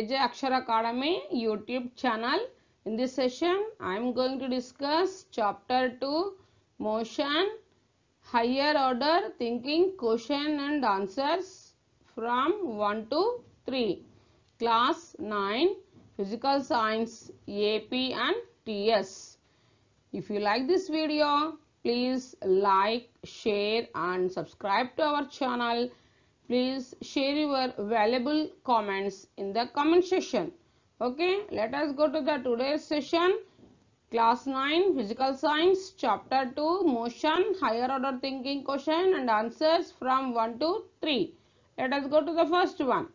KJ Akshar Academy YouTube channel. In this session, I am going to discuss Chapter 2 Motion, Higher Order Thinking Question and Answers from 1 to 3. Class 9 Physical Science AP and TS. If you like this video, please like, share and subscribe to our channel. Please share your valuable comments in the comment section. Okay, let us go to the today's session. Class 9 Physical Science Chapter 2 Motion, Higher Order Thinking Question and Answers from 1 to 3. Let us go to the first one.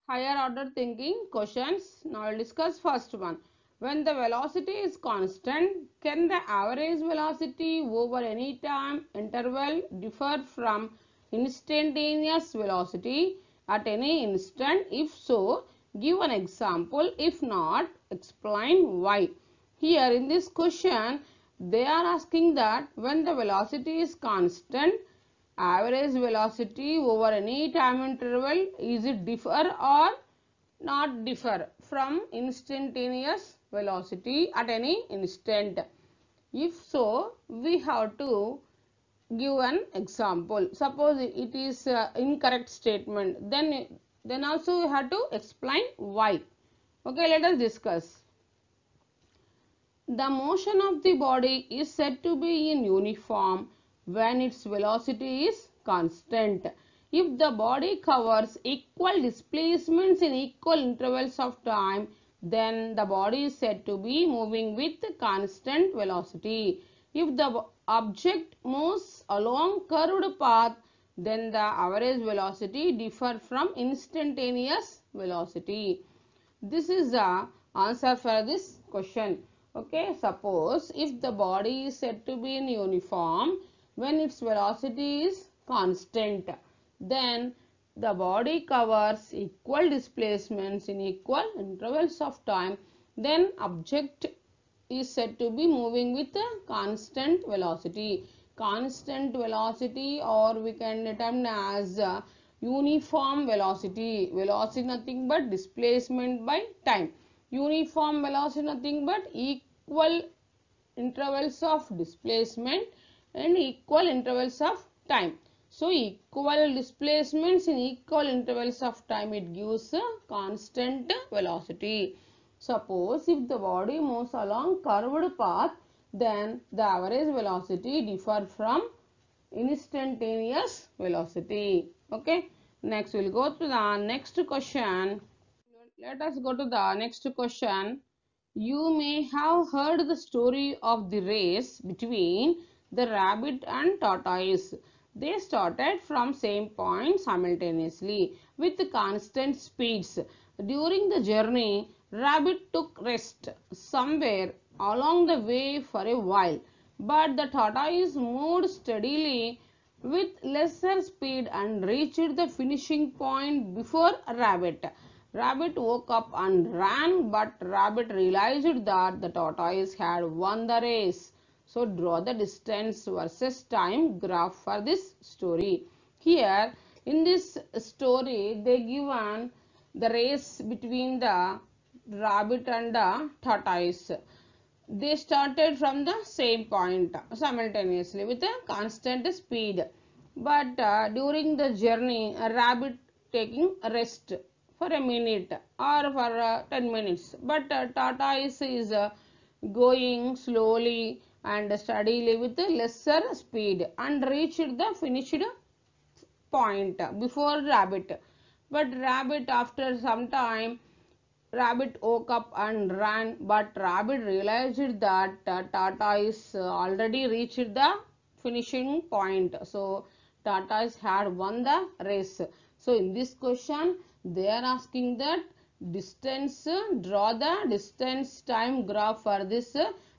Higher order thinking questions. Now I will discuss first one. When the velocity is constant, can the average velocity over any time interval differ from instantaneous velocity at any instant? If so, give an example. If not, explain why. Here in this question, they are asking that when the velocity is constant, average velocity over any time interval, is it differ or not differ from instantaneous velocity at any instant? If so, we have to give an example. Suppose it is incorrect statement, then also we have to explain why. Okay, let us discuss. The motion of the body is said to be in uniform when its velocity is constant. If the body covers equal displacements in equal intervals of time, then the body is said to be moving with constant velocity. If the object moves along curved path, then the average velocity differs from instantaneous velocity. This is the answer for this question. Okay, suppose if the body is said to be in uniform when its velocity is constant, then the body covers equal displacements in equal intervals of time, then object is said to be moving with a constant velocity. Constant velocity, or we can determine as uniform velocity. Velocity nothing but displacement by time. Uniform velocity nothing but equal intervals of displacement and equal intervals of time. So equal displacements in equal intervals of time, it gives a constant velocity. Suppose if the body moves along curved path, then the average velocity differ from instantaneous velocity. Okay, next we will go to the next question. Let us go to the next question. You may have heard the story of the race between the rabbit and tortoise. They started from same point simultaneously with constant speeds. During the journey, rabbit took rest somewhere along the way for a while, but the tortoise moved steadily with lesser speed and reached the finishing point before rabbit. Rabbit woke up and ran, but rabbit realized that the tortoise had won the race. So draw the distance versus time graph for this story. Here in this story, they given the race between the rabbit and the tortoise. They started from the same point simultaneously with a constant speed, but during the journey, a rabbit taking rest for a minute or for 10 minutes, but tortoise is going slowly and steadily with a lesser speed and reached the finished point before rabbit. But rabbit, after some time, rabbit woke up and ran, but rabbit realized that tortoise already reached the finishing point. So tortoise had won the race. So in this question, they are asking that distance, draw the distance time graph for this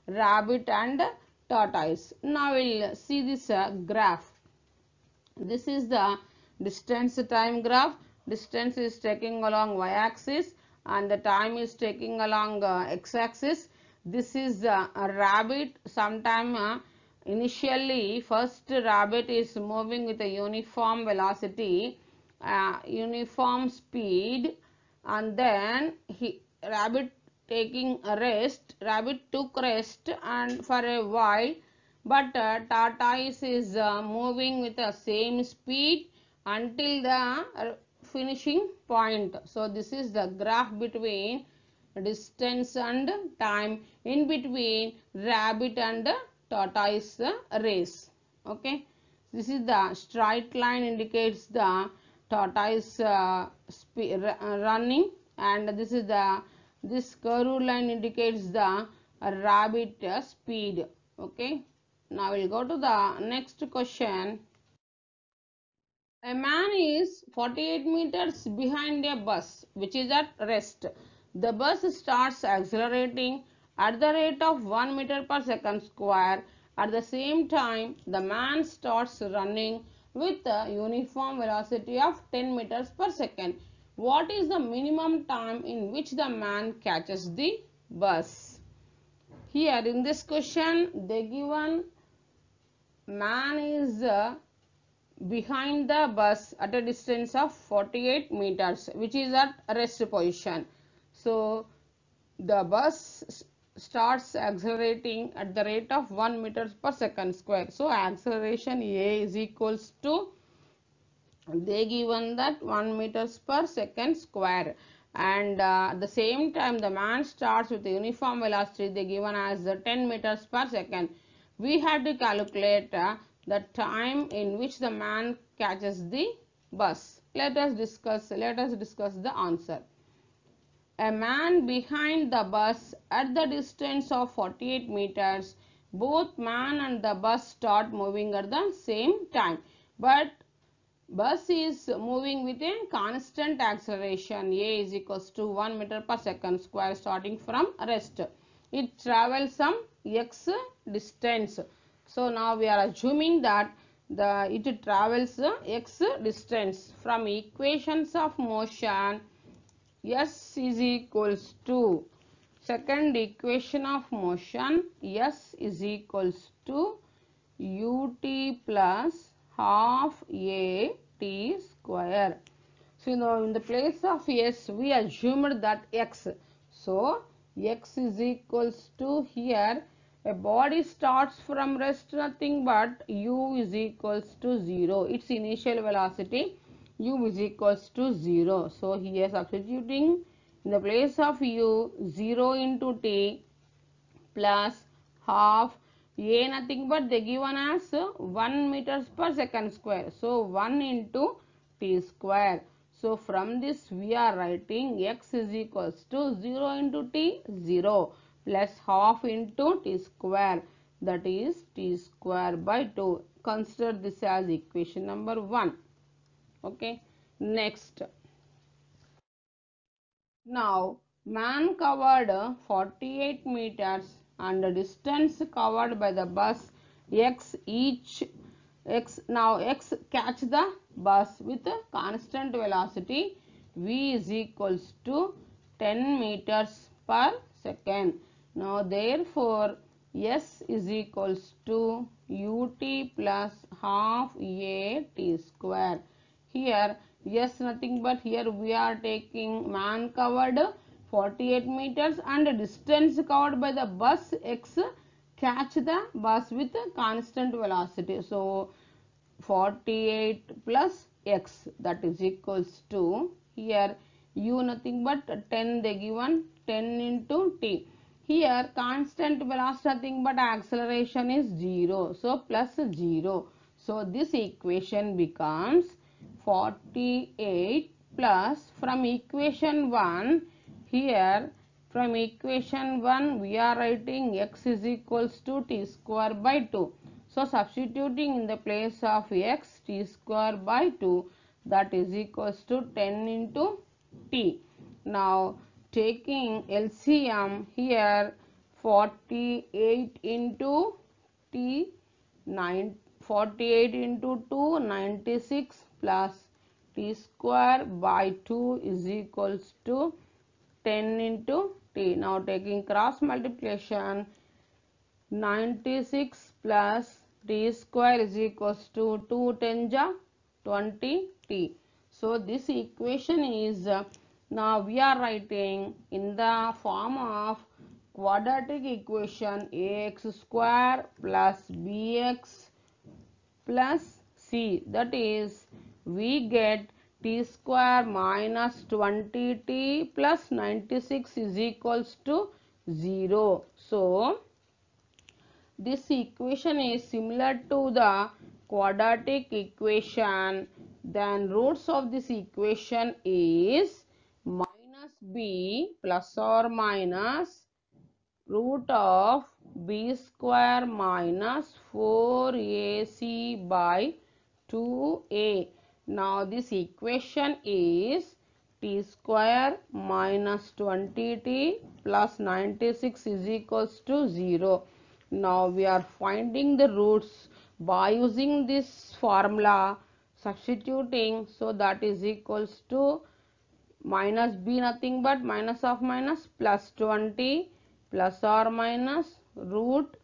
rabbit and tortoise. Now we'll see this graph. This is the distance time graph. Distance is taking along y-axis and the time is taking along x-axis. This is a rabbit. Sometime initially first rabbit is moving with a uniform velocity uniform speed, and then rabbit taking a rest. Rabbit took rest and for a while, but tortoise is moving with the same speed until the finishing point. So this is the graph between distance and time in between rabbit and tortoise race. Okay, this is the straight line indicates the tortoise running, and this curved line indicates the rabbit speed. Okay, now we'll go to the next question. A man is 48 meters behind a bus which is at rest. The bus starts accelerating at the rate of 1 meter per second square. At the same time, the man starts running with a uniform velocity of 10 meters per second. What is the minimum time in which the man catches the bus? Here in this question, they given man is behind the bus at a distance of 48 meters which is at rest position. So the bus starts accelerating at the rate of 1 meter per second square. So acceleration A is equals to, they given that 1 meters per second square, and at the same time the man starts with the uniform velocity they given as 10 meters per second. We had to calculate the time in which the man catches the bus. Let us discuss the answer. A man behind the bus at the distance of 48 meters. Both man and the bus start moving at the same time, but bus is moving with a constant acceleration. A is equals to 1 meter per second square starting from rest. It travels some x distance. So now we are assuming that it travels x distance. From equations of motion, S is equals to, second equation of motion, S is equals to ut plus half a t square. So now in the place of S we assumed that x. So x is equals to, here a body starts from rest, nothing but u is equals to 0. Its initial velocity u is equals to 0. So here substituting in the place of u, 0 into t plus half a, nothing but they given as 1 meters per second square. So 1 into t square. So from this we are writing x is equals to 0 into t, 0, plus half into t square, that is t square by 2. Consider this as equation number 1. Okay, next. Now man covered 48 meters and the distance covered by the bus x each. Now x catch the bus with a constant velocity v is equals to 10 meters per second. Now therefore S is equals to ut plus half a t square. Here S nothing but, here we are taking man covered 48 meters and distance covered by the bus x, catch the bus with a constant velocity. So 48 plus x, that is equals to, here u nothing but 10 they given, 10 into t. Here constant velocity nothing but acceleration is 0. So plus 0. So this equation becomes 48 plus, from equation 1, here from equation 1 we are writing x is equals to t square by 2. So substituting in the place of x, t square by 2, that is equals to 10 into t. Now taking LCM, here 48 into t, 48 into 2, 96 plus t square by 2 is equals to 10 into t. Now taking cross multiplication, 96 plus t square is equals to 2 10 ja 20 t. So this equation is now we are writing in the form of quadratic equation ax square plus bx plus c, that is we get t square minus 20t plus 96 is equals to 0. So this equation is similar to the quadratic equation. Then roots of this equation is minus b plus or minus root of b square minus 4ac by 2a. Now this equation is t square minus 20t plus 96 is equals to 0. Now we are finding the roots by using this formula, substituting, so that is equals to minus b nothing but minus of minus plus 20 plus or minus root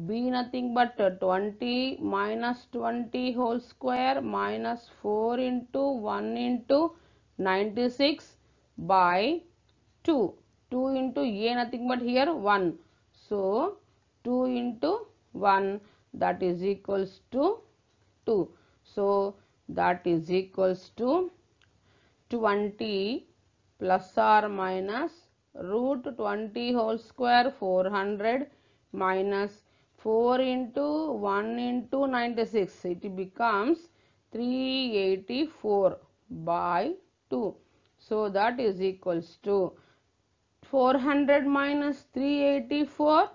b nothing but 20 minus 20 whole square minus 4 into 1 into 96 by 2. 2 into a nothing but here 1. So 2 into 1, that is equals to 2. So that is equals to 20 plus or minus root 20 whole square 400 minus 4 into 1 into 96, it becomes 384 by 2. So that is equals to 400 minus 384,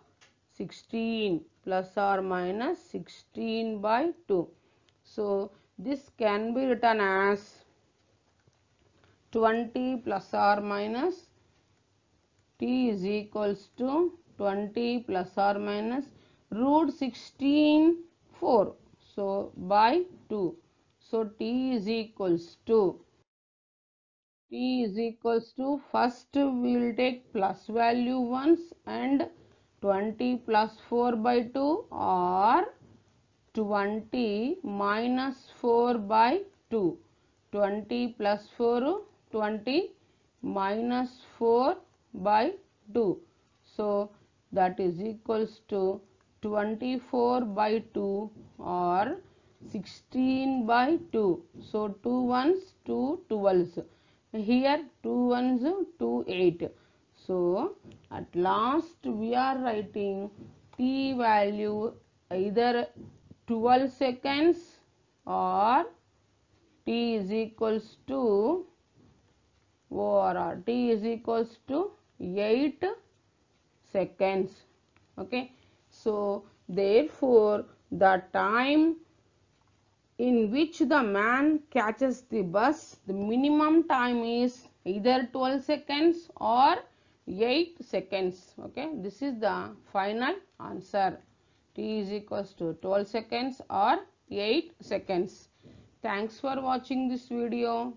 16 plus or minus 16 by 2. So this can be written as 20 plus or minus t is equals to 20 plus or minus root 16 4. So by 2. So t is equals to first we will take plus value once and 20 plus 4 by 2 or 20 minus 4 by 2. 20 plus 4, 20 minus 4 by 2. So that is equals to 24 by 2 or 16 by 2. So 2 ones, 2 12s. Here 2 ones, 2 8. So at last we are writing t value either 12 seconds or t is equals to or t is equals to 8 seconds. Okay, so therefore the time in which the man catches the bus, the minimum time is either 12 seconds or 8 seconds. Okay, this is the final answer. T is equals to 12 seconds or 8 seconds. Thanks for watching this video.